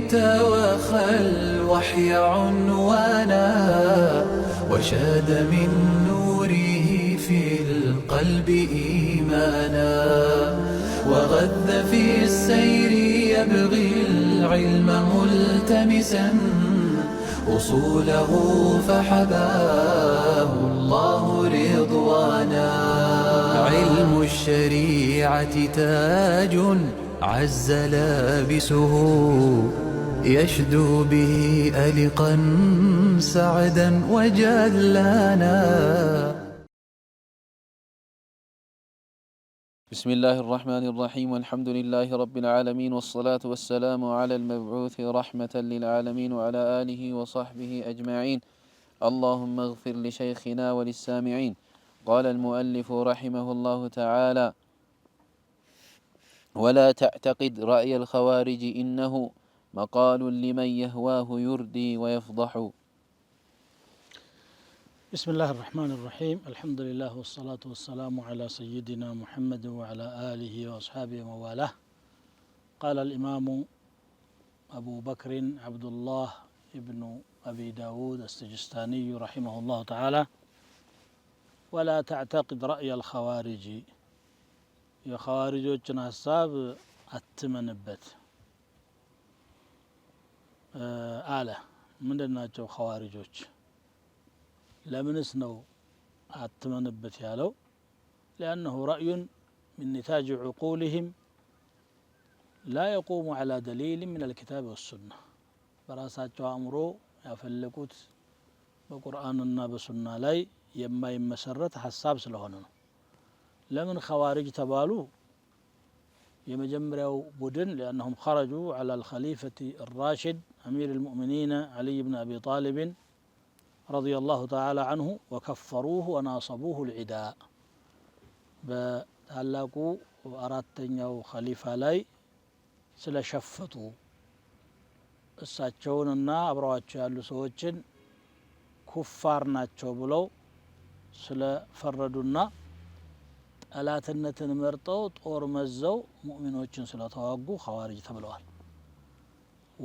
توخى الوحي عنوانا وشاد من نوره في القلب إيمانا وغذ في السير يبغي العلم ملتمسا أصوله فحباه الله رضوانا علم الشريعة تاج عز لابسه يشدو به ألقا سعدا وجلانا. بسم الله الرحمن الرحيم والحمد لله رب العالمين والصلاة والسلام على المبعوث رحمة للعالمين وعلى آله وصحبه أجمعين. اللهم اغفر لشيخنا وللسامعين. قال المؤلف رحمه الله تعالى: ولا تعتقد رأي الخوارج إنه مقال لمن يهواه يردي ويفضح. بسم الله الرحمن الرحيم الحمد لله والصلاة والسلام على سيدنا محمد وعلى آله وأصحابه وموالاه. قال الإمام أبو بكر عبد الله ابن أبي داود السجستاني رحمه الله تعالى: ولا تعتقد رأي الخوارج የኸዋሪጆችን ሀሳብ አትመንበት አለ። ምንድናቸው ኸዋሪጆች? ለምንስ ነው አትመንበት ያለው? لأنه رأي من نتاج عقولهم لا يقوم على دليل من الكتاب والسنة በራሳቸው አእምሮ ያፈለቁት በቁርአንና በሱና ላይ የማይመሰረት ሀሳብ ስለሆነ ነው። ለምን ኸዋሪጅ ተባሉ? የመጀመሪያው ቡድን لأنهم خرجوا على الخليفة الراشد أمير المؤمنين علي بن أبي طالب رضي الله تعالى عنه وكفروه وناصبوه العداء በታላቁ አራተኛው ኸሊፋ ላይ ስለሸፈቱ እሳቸውንና አብረዋቸው ያሉ ሰዎችን ኩፋር ናቸው ብለው ስለፈረዱና ጠላትነትን መርጠው ጦር መዘው ሙእሚኖችን ስለተዋጉ ኸዋሪጅ ተብለዋል።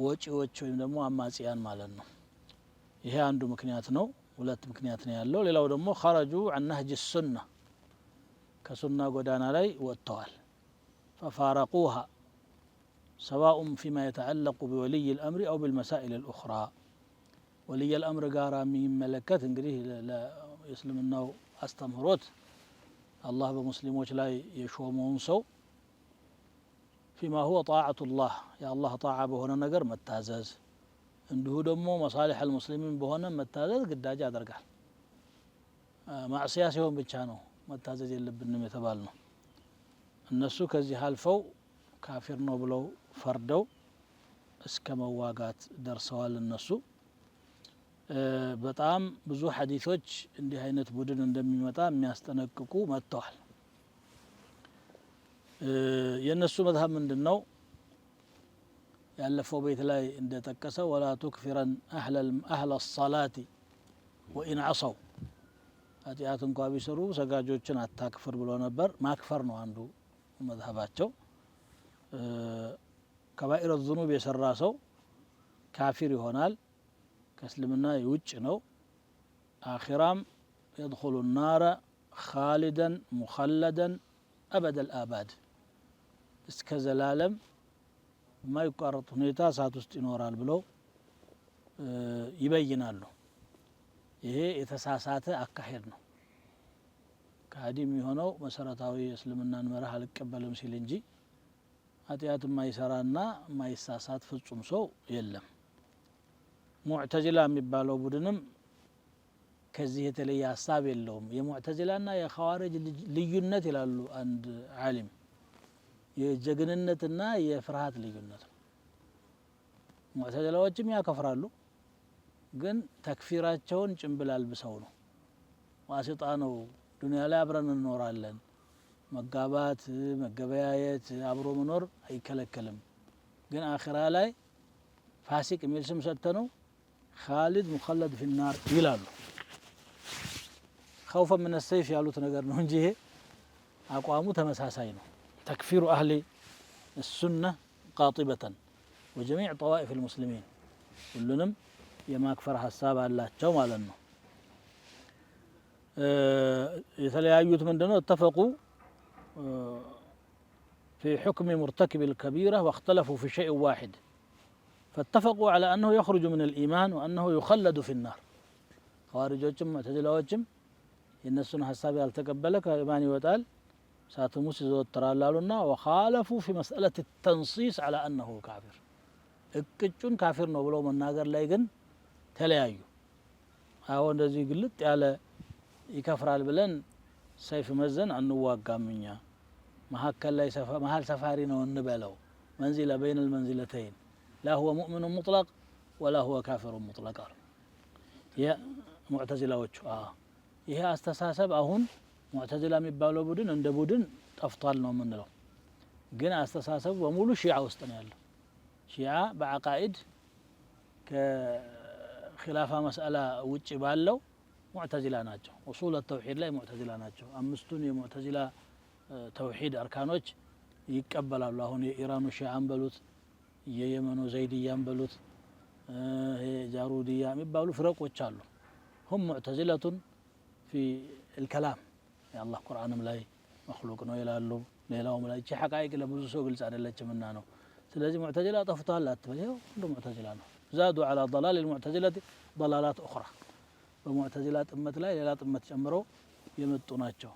ወጪዎች ወይም ደግሞ አማጺያን ማለት ነው። ይሄ አንዱ ምክንያት ነው። ሁለት ምክንያት ነው ያለው። ሌላው ደግሞ ኸረጁ عن نهج السنة ከሱና ጎዳና ላይ ወጥተዋል። ففارقوها سواء فيما يتعلق بولي الأمر أو بالمسائل الأخرى ولي الأمر ጋራ የሚመለከት እንግዲህ ለእስልምናው አስተምህሮት አላህ በሙስሊሞች ላይ የሾመውን ሰው ፊማ ሁወ ጣዓቱላህ የአላህ ጣዓ በሆነ ነገር መታዘዝ፣ እንዲሁ ደግሞ መሳሊሕ አልሙስሊሚን በሆነ መታዘዝ ግዳጅ ያደርጋል። ማዕስያ ሲሆን ብቻ ነው መታዘዝ የለብንም የተባል ነው። እነሱ ከዚህ አልፈው ካፊር ነው ብለው ፈርደው እስከ መዋጋት ደርሰዋል። እነሱ በጣም ብዙ ሐዲሶች እንዲህ አይነት ቡድን እንደሚመጣ የሚያስጠነቅቁ መጥተዋል። የነሱ መዝሀብ ምንድነው? ያለፈው ቤት ላይ እንደጠቀሰው ወላ تكفرن اهل الصلاه وان عصوا ኃጢአት እንኳ ቢሰሩ ሰጋጆችን አታክፍር ብሎ ነበር። ማክፈር ነው አንዱ መዝሀባቸው። ከባኢረ الذنوب የሰራ ሰው ካፊር ይሆናል፣ ከእስልምና ውጭ ነው። አኺራም يدخل النار خالدا مخلدا أبد الآباد እስከ ዘላለም የማይቋረጥ ሁኔታ እሳት ውስጥ ይኖራል ብለው ይበይናሉ። ይሄ የተሳሳተ አካሄድ ነው። ከሃዲም የሆነው መሰረታዊ እስልምናን መርህ አልቀበልም ሲል እንጂ ኃጢአት የማይሰራና የማይሳሳት ፍጹም ሰው የለም። ሙዕተዚላ የሚባለው ቡድንም ከዚህ የተለየ ሀሳብ የለውም። የሙዕተዚላና የኸዋሪጅ ልዩነት ይላሉ አንድ ዓሊም የጀግንነትና የፍርሃት ልዩነት ነው። ሙዕተዚላዎችም ያከፍራሉ፣ ግን ተክፊራቸውን ጭንብል አልብሰው ነው። ዋሲጣ ነው። ዱንያ ላይ አብረን እንኖራለን፣ መጋባት፣ መገበያየት፣ አብሮ መኖር አይከለከልም። ግን አኺራ ላይ ፋሲቅ የሚል ስም ሰጥተነው ኻሊድ ሙኸለድ ፊናር ይላሉ። خوفا من السيف ያሉት ነገር ነው እንጂ ይሄ አቋሙ ተመሳሳይ ነው። ተክፊሩ አህሊ السنة قاطبة وجميع طوائف المسلمين كلهم የማክፈር ሐሳብ አላቸው ማለት ነው የተለያዩት ምንድነው اتفقوا في حكم مرتكب الكبيرة واختلفوا في شيء واحد فاتفقوا على أنه يخرج من الإيمان وأنه يخلد في النار خوارجوچም معتزلاዎችም የነሱን ሐሳብ ያልተቀበለ ከኢማን ይወጣል ሳቱም ውስጥ ይዘወትራል አሉና وخالفوا في مسألة التنصيص على أنه كافر እቅጩን ካፊር ነው ብለው መናገር ላይ ግን ተለያዩ አሁን እንደዚህ ግልጥ ያለ ይከፍራል ብለን ሰይፍ መዘን አንዋጋምኛ መሐከል ላይ መሐል ሰፋሪ ነው እንበለው መንዚላ بين المنزلتين لا هو مؤمن مطلق ولا هو كافر مطلق يا معتزلاዎቹ ይሄ አስተሳሰብ አሁን ሙዕተዚላ የሚባለው ቡድን እንደ ቡድን ጠፍቷል ነው የምንለው ግን አስተሳሰቡ በሙሉ ሺዓ ውስጥ ነው ያለው ሺዓ በአቃኢድ ከኺላፋ መስአላ ውጪ ባለው ሙዕተዚላ ናቸው ኡሱል التوحيد ላይ ሙዕተዚላ ናቸው አምስቱን የሙዕተዚላ ተውሂድ አርካኖች ይቀበላሉ አሁን የኢራኑ ሺዓን በሉት የየመኑ ዘይዲያን በሉት ጃሩዲያ የሚባሉ ፍረቆች አሉ هم معتزلة في الكلام يا الله قرآنم ላይ مخلوق ነው ይላሉ ሌላውም ላይ እቺ ሐቃይቅ ለብዙ ሰው ግልጽ አይደለችምና ነው ስለዚህ ሙዕተዚላ ጠፍቷል አትበል ይኸው ሁሉ ሙዕተዚላ ነው زادوا على ضلال المعتزلة ضلالات أخرى በሙዕተዚላ ጥመት ላይ ሌላ ጥመት ጨምረው የመጡ ናቸው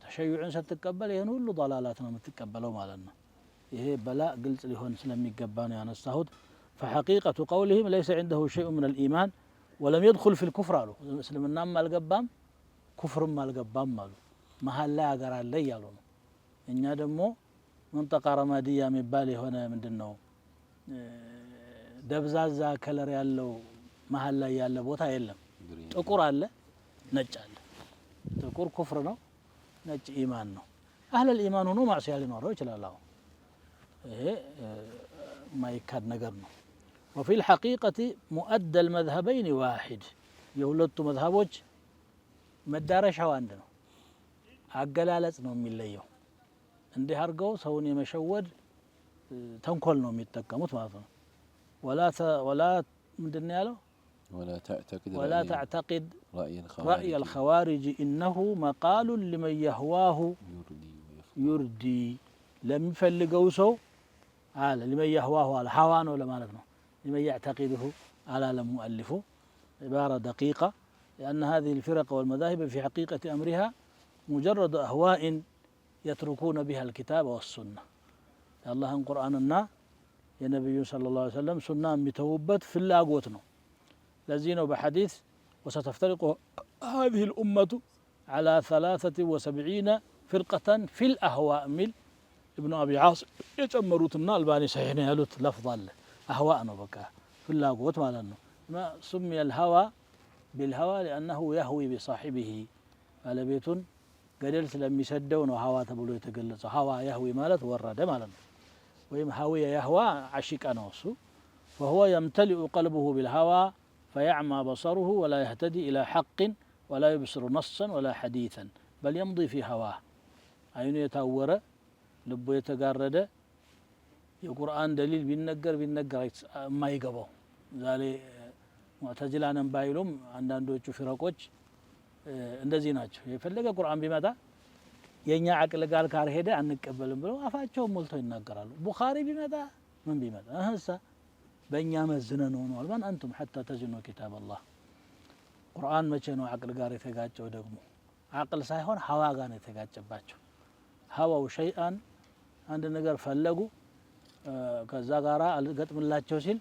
ተሸዩዕን ስትቀበል ይሄን ሁሉ ضلالات ነው የምትቀበለው ማለት ነው ይሄ በላ ግልጽ ሊሆን ስለሚገባ ነው ያነሳሁት فحقيقة قولهم ليس عنده شيء من الإيمان ولم يدخل في الكفر አሉ እስልምና ማልገባም ኩፍርም ማልገባም አሉ መሃል ላይ አገር አለ ያሉ ነው እኛ ደግሞ መንጠቃ ረማዲያ የሚባል የሆነ ምንድነው ደብዛዛ ከለር ያለው መሃል ላይ ያለ ቦታ የለም ጥቁር አለ ነጭ አለ ጥቁር ኩፍር ነው ነጭ ኢማን ነው አህለ الإيمان ሆኖ ማዕሲያ ሊኖረው ይችላል አሁን ይሄ ማይካድ ነገር ነው وفي الحقيقة مؤدى المذهبين واحد የሁለቱ መዝሀቦች መዳረሻው አንድ ነው አገላለጽ ነው የሚለየው እንዲህ አርገው ሰውን የመሸወድ ተንኮል ነው የሚጠቀሙት ማለት ነው ولا ምንድነው ያለው ولا تعتقد رأي الخوارج إنه مقال لمن يهواه يردي لم يفلقوا سو على لمن يهواه على حوانه لمالك ነው لمن يعتقده على المؤلف عبارة دقيقة لأن هذه الفرق والمذاهب في حقيقة أمرها مجرد أهواء يتركون بها الكتاب والسنة الله ان قرآننا يا نبي صلى الله عليه وسلم سنة متوبت في اللاقوتنا لزينه بحديث وستفترق هذه الأمة على 73 فرقة في الأهواء مل ابن أبي عاصم يجمروتنا الباني صحيحين يالوت لفظا أهواء بكا في اللاقوت مالنا ما سمي الهوى بالهوى لأنه يهوي بصاحبه على بيت قليل لم يسدون وهوى تبلو يتقلص هوى يهوي مالت ورد مالنا ويم هوي يهوى عشيك أنوسو فهو يمتلئ قلبه بالهوى فيعمى بصره ولا يهتدي إلى حق ولا يبصر نصا ولا حديثا بل يمضي في هواه عينه يتأور لبه يتقرد የቁርአን ደሊል ቢነገር ما يقبو ዛሬ ሙዕተዚላን ባይሉም አንዳንዶቹ ፍረቆች እንደዚህ ናቸው የፈለገ ቁርአን ቢመጣ የኛ አቅል ጋር ካልሄደ አንቀበልም ብለው አፋቸው ሞልተው ይናገራሉ ቡኻሪ ቢመጣ ምን ቢመጣ እህሳ በእኛ መዝነን ሆኗል ማን አንቱም حتى تزنوا كتاب الله ቁርአን መቼ ነው አቅል ጋር የተጋጨው ደግሞ አቅል ሳይሆን ሀዋ ጋር ነው የተጋጨባቸው ሀዋው ሸይአን አንድ ነገር ፈለጉ ከዛ ጋራ አልገጥምላቸው ሲል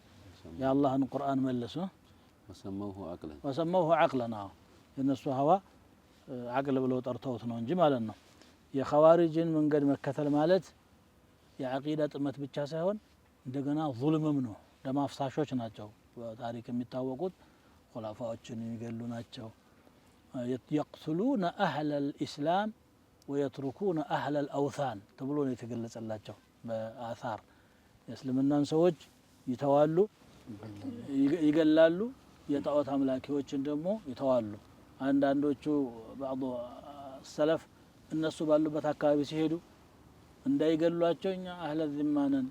የአላህን ቁርአን መለሱ وسموه عقلا የነሱ ሀዋ አቅል ብለው ጠርተውት ነው እንጂ ማለት ነው የኸዋሪጅን መንገድ መከተል ማለት የአቂዳ ጥመት ብቻ ሳይሆን እንደገና ዙልምም ነው ለማፍሳሾች ናቸው በታሪክ የሚታወቁት ኹላፋዎችን የሚገሉ ናቸው يقتلون أهل الإسلام ويتركون أهل الأوثان ተብሎ ነው የተገለጸላቸው በአثار የእስልምናን ሰዎች ይተዋሉ ይገላሉ የጣዖት አምላኪዎችን ደግሞ ይተዋሉ አንዳንዶቹ بعض السلف እነሱ ባሉበት አካባቢ ሲሄዱ እንዳይገሏቸው እኛ አህለ ዚማነን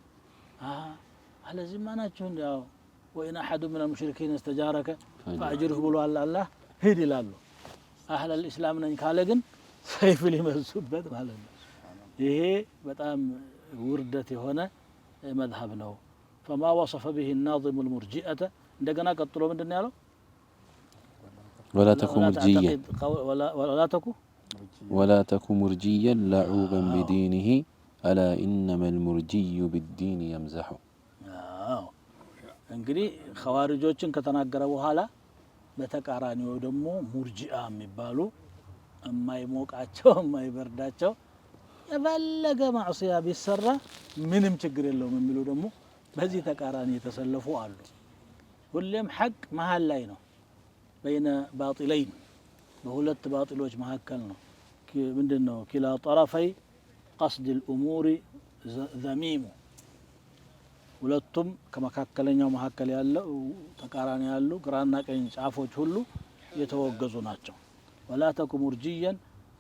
على زماناتهم ያው وإن أحد من المشركين استجارك فأجره ብሎ አላህ ሂድ ይላሉ أهل الإسلام ነኝ ካለ ግን ሰይፍ ሊመዙበት ማለት ነው ይሄ በጣም ውርደት የሆነ መذهب ነው فما وصف به الناظم المرجئة እንደገና ቀጥሎ ምንድነው ያለው ولا تكن مرجيا لعوبا بدينه ألا إنما المرجي بالدين يمزح እንግዲህ ኸዋሪጆችን ከተናገረ በኋላ በተቃራኒው ደግሞ ሙርጂአ የሚባሉ የማይሞቃቸው የማይበርዳቸው የፈለገ ማዕሲያ ቢሰራ ምንም ችግር የለውም የሚሉ ደግሞ በዚህ ተቃራኒ የተሰለፉ አሉ ሁሌም ሐቅ መሃል ላይ ነው بين باطلين በሁለት ባጢሎች መካከል ነው ምንድነው كلا طرفي قصد الأمور ذميم ሁለቱም ከመካከለኛው መካከል ያለው ተቃራኒ ያሉ ግራና ቀኝ ጫፎች ሁሉ የተወገዙ ናቸው ولا تكن مرجيا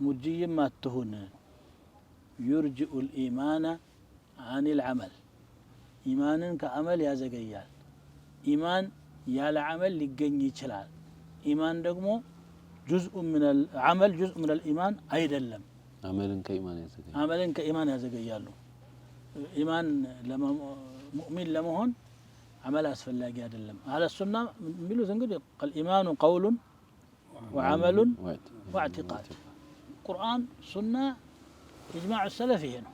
مرجي ما تهون يرجئ الإيمان عن العمل إيمانا كعمل يزغيال إيمان ያለ عمل ሊገኝ ይችላል إيمان ደግሞ جزء من العمل جزء من الإيمان አይደለም عملن كإيمان ያዘገያሉ إيمان لما مؤمن لمهون عمل أسفلاقي አይደለም على السنة የሚሉት እንግዲህ الإيمان قول وعمل واعتقاد قرآن سنة إجماع السلف هنا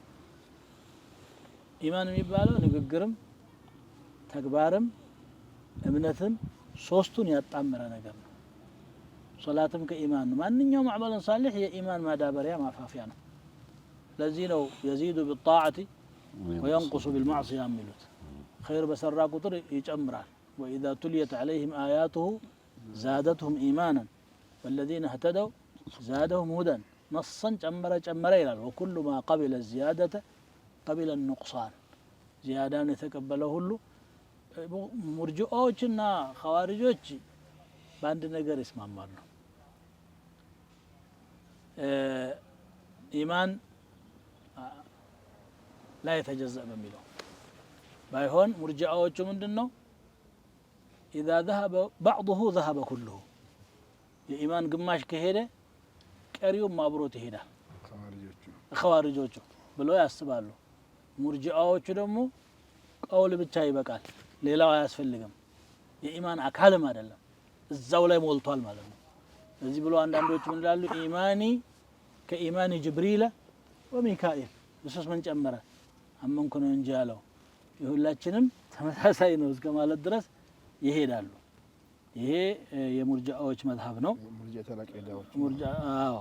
إيمان የሚባለው ንግግርም ተግባርም እምነትም ሶስቱን ያጣመረ ነገር ነው ሶላትም ከኢማን ነው ማንኛውም አዕማል ሷሊህ የኢማን ማዳበሪያ ማፋፊያ ነው ለዚህ ነው يزيد بالطاعة وينقص بالمعصية የሚሉት خير በሰራ ቁጥር ይጨምራል وإذا تليت عليهم آياته زادتهم إيمانا والذين اهتدوا زادهم هدى نصا ጨመረ ይላል وكل ما قبل الزيادة قبل النقصان زيادان የተቀበለ ሁሉ ሙርጂኦችና ኸዋሪጆች በአንድ ነገር ይስማማሉ ኢማን ላይ የተጀዘበ የሚለው ባይሆን ሙርጂኦቹ ምንድነው اذا ذهب بعضه ذهب كله የኢማን ግማሽ ከሄደ ቀሪውም አብሮት ይሄዳል ኸዋሪጆቹ ብለው ያስባሉ ሙርጂኦቹ ደግሞ ቀውል ብቻ ይበቃል ሌላው አያስፈልግም የኢማን አካልም አይደለም እዛው ላይ ሞልቷል ማለት ነው ስለዚህ ብሎ አንዳንዶች ምን ይላሉ ኢማኒ ከኢማኒ ጅብሪል ወሚካኤል በሶስት ምን ጨመረ አመንኩ ነው እንጂ ያለው የሁላችንም ተመሳሳይ ነው እስከ ማለት ድረስ ይሄዳሉ ይሄ የሙርጂአዎች መዝሐብ ነው ሙርጂአው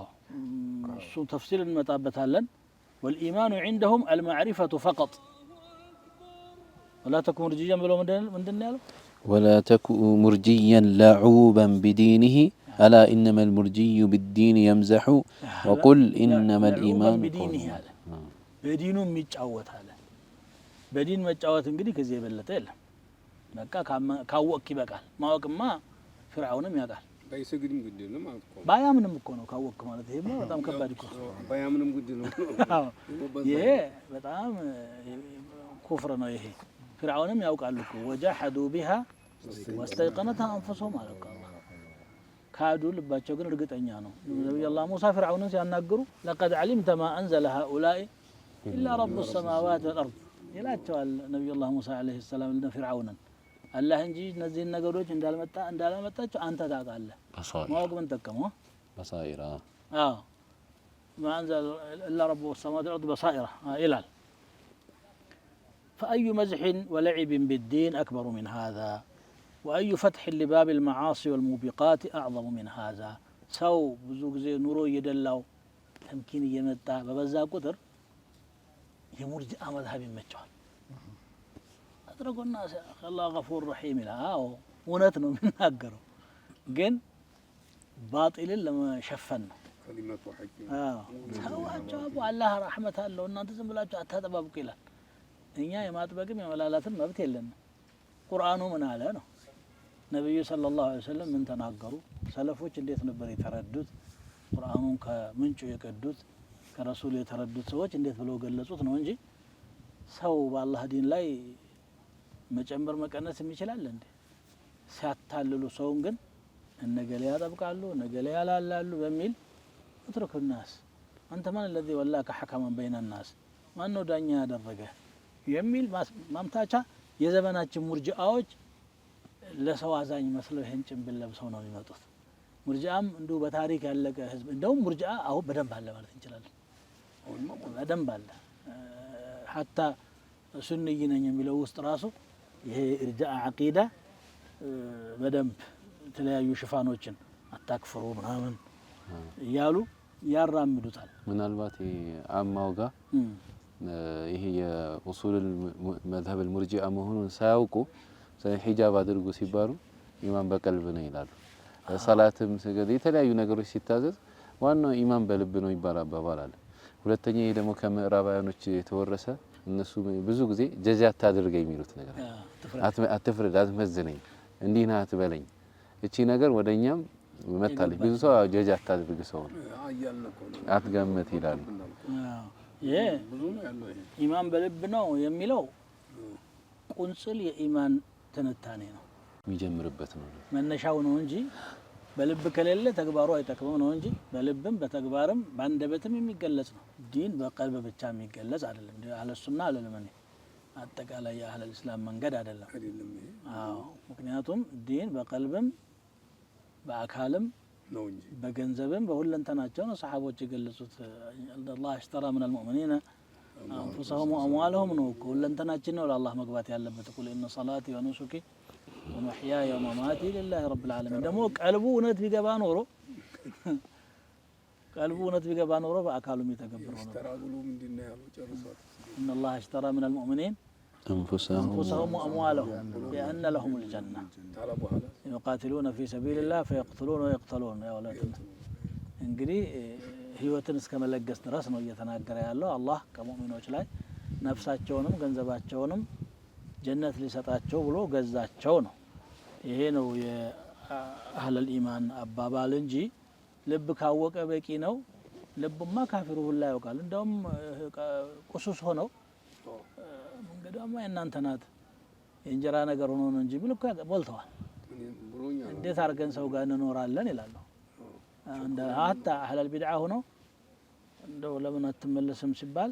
እሱ ተፍሲል እንመጣበታለን والإيمان عندهم المعرفة فقط ولا تكن مرجيا بلو من يالو ولا تكن مرجيا لعوبا بدينه ألا إنما المرجي بالدين يمزح وقل إنما الإيمان بدينه هذا بدينه ميتعوت هذا بدين متعوت እንግዲህ ከዚህ የበለጠ የለም በቃ ካወቅክ ይበቃል ማወቅማ ፍርዓውንም ያውቃል ባይሰግድም ግድ ነው ማለት ነው ባያምንም እኮ ነው ካወቅክ ማለት ይሄማ በጣም ከባድ እኮ ባያምንም ግድ ነው ይሄ በጣም ኩፍር ነው ይሄ فرعونم ያውቃሉ وجحدوا بها واستيقنتها انفسهم على الله ካዱ ልባቸው ግን እርግጠኛ ነው ነብዩ አላህ ሙሳ ፍርዓውንን ሲያናግሩ لقد علمت ما انزل هؤلاء الا رب السماوات والارض ይላቸዋል ነብዩ አላህ ሙሳ አለይሂ ሰላም ለፍርዓውንን አላህ እንጂ እነዚህ ነገሮች እንዳላመጣቸው አንተ ታውቃለህ ማወቅ ምን ተከመው بصائر ما انزل الا رب السماوات والارض بصائر الى فأي مزح ولعب بالدين أكبر من هذا وأي فتح لباب المعاصي والموبقات أعظم من هذا سو بزوج زي نورو يدلاو تمكين يمتا ببزا قدر يمرجع مذهب يمتشوال أتركوا الناس الله غفور رحيم لا ونت ነው የሚናገረው ግን باطل لما شفنا كلمة حق ተዋቸው አላህ ረህመት አለው እናንተ ዝም ብላችሁ አታጠባብቁ ይላል እኛ የማጥበቅም የመላላትም መብት የለንም ቁርአኑ ምን አለ ነው ነብዩ ሰለላሁ ዐለይሂ ወሰለም ምን ተናገሩ ሰለፎች እንዴት ነበር የተረዱት ቁርአኑን ከምንጩ የቀዱት ከረሱል የተረዱት ሰዎች እንዴት ብለው ገለጹት ነው እንጂ ሰው በአላህ ዲን ላይ መጨመር መቀነስ ይችላል እንዴ? ሲያታልሉ ሰውን ግን እነገሌ ያጠብቃሉ እነገሌ ያላላሉ በሚል اترك الناس አንተ ማን الذي ولاك حكما بين الناس ማን ነው ዳኛ ያደረገ የሚል ማምታቻ የዘመናችን ሙርጂአዎች ለሰው አዛኝ መስለው ይሄን ጭንብል ለብሰው ነው የሚመጡት። ሙርጂአም እንደው በታሪክ ያለቀ ህዝብ እንደውም ሙርጂአ አሁን በደንብ አለ ማለት እንችላለን። በደንብ አለ حتى ሱንይ ነኝ የሚለው ውስጥ ራሱ ይሄ ኢርጃእ አቂዳ በደንብ የተለያዩ ሽፋኖችን አታክፍሩ ምናምን እያሉ ያራምዱታል። ምናልባት አማው ጋር ይሄ የኡሱል መዝሀብ المرجئه መሆኑን ሳያውቁ ሂጃብ አድርጉ ሲባሉ ኢማን በቀልብ ነው ይላሉ። ሰላትም ስገድ የተለያዩ ነገሮች ሲታዘዝ ዋናው ኢማን በልብ ነው ይባላል አባባል። ሁለተኛ ይሄ ደግሞ ከምዕራባውያኖች የተወረሰ እነሱ ብዙ ጊዜ ጀዛ አታድርገኝ የሚሉት ነገር አትፍረድ አትመዝነኝ እንዲህ ነህ አትበለኝ እቺ ነገር ወደኛም መጣለች። ብዙ ሰው ጀዛ አታድርግ ሰው አትገምት ይላሉ። ይሄ ኢማን በልብ ነው የሚለው ቁንጽል የኢማን ትንታኔ ነው የሚጀምርበት ነው መነሻው ነው እንጂ በልብ ከሌለ ተግባሩ አይጠቅመው ነው እንጂ በልብም በተግባርም ባንደበትም የሚገለጽ ነው። ዲን በቀልብ ብቻ የሚገለጽ አይደለም። አህለ ሱና አለለምን አጠቃላይ የአህለ እስላም መንገድ አይደለም። አዎ ምክንያቱም ዲን በቀልብም በአካልም ነው እንጂ በገንዘብም በሁለንተናቸው ነው ሰሃቦች የገለጹት። አላህ اشترى من المؤمنين انفسهم واموالهم ነው ሁለንተናችን ነው ለአላህ መግባት ያለበት። ቁል ኢነ ሶላቲ ወኑሱኪ ومحياي ومماتي لله رب العالمين ደግሞ ቀልቡ እውነት ቢገባ ኖሮ ቀልቡ እውነት ቢገባ ኖሮ በአካሉም የተገበረው ነው። ተራጉሉ ምንድነው ያለው ጨርሷል። ان الله اشترى من المؤمنين انفسهم واموالهم بان لهم الجنه يقاتلون في سبيل الله فيقتلون ويقتلون يا ولاتنا እንግዲህ ህይወትን እስከመለገስ ድረስ ነው እየተናገረ ያለው አላህ ከሙእሚኖች ላይ ነፍሳቸውንም ገንዘባቸውንም ጀነት ሊሰጣቸው ብሎ ገዛቸው ነው። ይሄ ነው የአህለል ኢማን አባባል እንጂ ልብ ካወቀ በቂ ነው። ልብማ ካፊሩ ሁላ ያውቃል። እንደውም ቁሱስ ሆነው እንግዲያማ እናንተ ናት የእንጀራ ነገር ሆኖ ነው እንጂ ቢል እኮ ሞልተዋል። እንዴት አድርገን ሰው ጋር እንኖራለን ይላሉ። እንደ ሀታ አህለል ቢድዓ ሆኖ እንደው ለምን አትመለስም ሲባል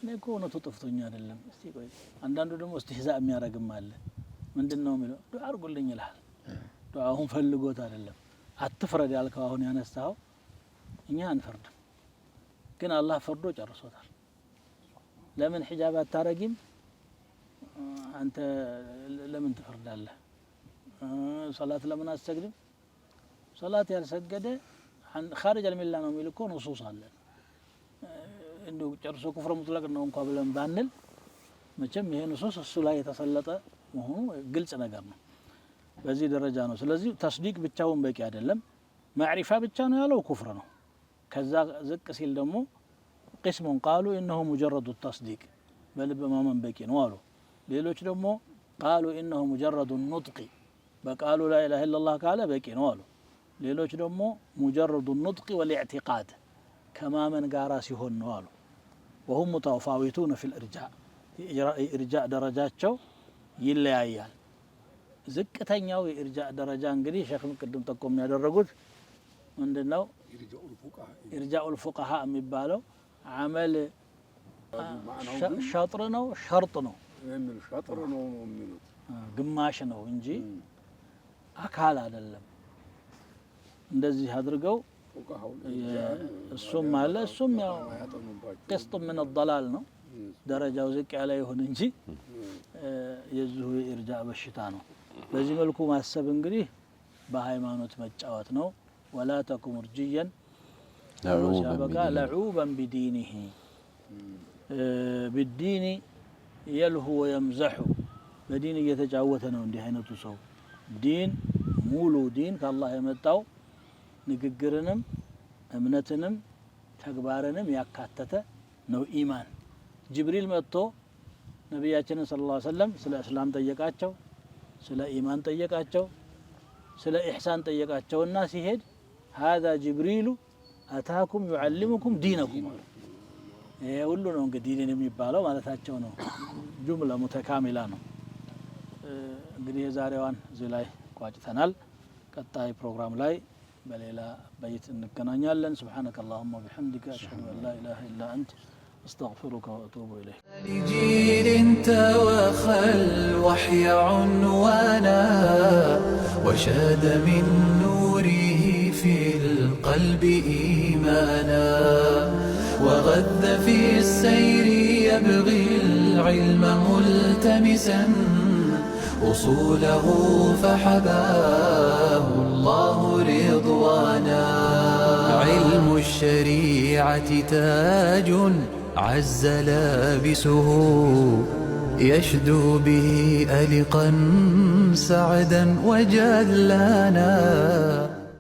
እኔ እኮ እውነቱ ጥፍቶኛ አይደለም እስቲ ቆይ አንዳንዱ ደግሞ استهزاء የሚያረግም አለ። ምንድነው የሚለው ዱዓ አድርጉልኝ ይላል። ዱዓውን ፈልጎት አይደለም። አትፍረድ ያልከው አሁን ያነሳው እኛ አንፈርድም፣ ግን አላህ ፈርዶ ጨርሶታል። ለምን ሒጃብ አታረጊም አንተ ለምን ትፈርዳለህ? ሶላት ለምን አትሰግድም? ሶላት ያልሰገደ خارج المله ነው የሚል እኮ ንሱስ አለ። እንደው ጨርሶ ኩፍር ሙጥለቅ ነው እንኳን ብለን ባንል መቼም ይሄ ንሱስ እሱ ላይ የተሰለጠ መሆኑ ግልጽ ነገር ነው። በዚህ ደረጃ ነው። ስለዚህ ተስዲቅ ብቻውን በቂ አይደለም። ማዕሪፋ ብቻ ነው ያለው ኩፍር ነው። ከዛ ዝቅ ሲል ደግሞ قسم قالوا انه مجرد التصديق በልብ ማመን በቂ ነው አሉ። ሌሎች ደግሞ قالوا انه مجرد النطق በቃሉ لا اله الا الله ካለ በቂ ነው አሉ። ሌሎች ደግሞ مجرد النطق والاعتقاد ከማመን ጋራ ሲሆን ነው አሉ። وهم متفاوتون في الارجاء ኢርጃእ ደረጃቸው ይለያያል። ዝቅተኛው የኢርጃእ ደረጃ እንግዲህ ሸክም ቅድም ጠቆም ያደረጉት ምንድነው? ኢርጃኡል ፉቃሃ የሚባለው አመል ሸጥር ነው ሸርጥ ነው ሸጥር ነው የሚሉት ግማሽ ነው እንጂ አካል አይደለም። እንደዚህ አድርገው እሱም አለ እሱም ያው قسط من الضلال ነው። ደረጃው ዝቅ ያለ ይሁን እንጂ የዚሁ ኢርጃእ በሽታ ነው። በዚህ መልኩ ማሰብ እንግዲህ በሃይማኖት መጫወት ነው። ولا تك مرجيا لعوبا بدينه بالدين يلهو ويمزح በዲን እየተጫወተ ነው። እንዲህ አይነቱ ሰው ዲን ሙሉ ዲን ከአላህ የመጣው ንግግርንም እምነትንም ተግባርንም ያካተተ ነው ኢማን። ጅብሪል መጥቶ ነብያችንን ሰለላሁ ዐለይሂ ወሰለም ስለ እስላም ጠየቃቸው፣ ስለ ኢማን ጠየቃቸው፣ ስለ ኢህሳን ጠየቃቸውና ሲሄድ هذا جبريل أتاكم يعلمكم دينكم ይሄ ሁሉ ነው እንግዲህ ዲን የሚባለው ማለታቸው ነው። ጁምላ ሙተካሚላ ነው። እንግዲህ የዛሬዋን እዚህ ላይ ቋጭተናል። ቀጣይ ፕሮግራም ላይ በሌላ በይት እንገናኛለን። سبحانك اللهم وبحمدك أشهد أن لا إله إلا أنت أستغفرك وأتوب إليك. لجيل توخى الوحي عنوانا وشاد من نوره في القلب إيمانا وغذ في السير يبغي العلم ملتمسا أصوله فحباه الله رضوانا. علم الشريعة تاج عز لابسه يشدو به ألقا سعدا وجلانا.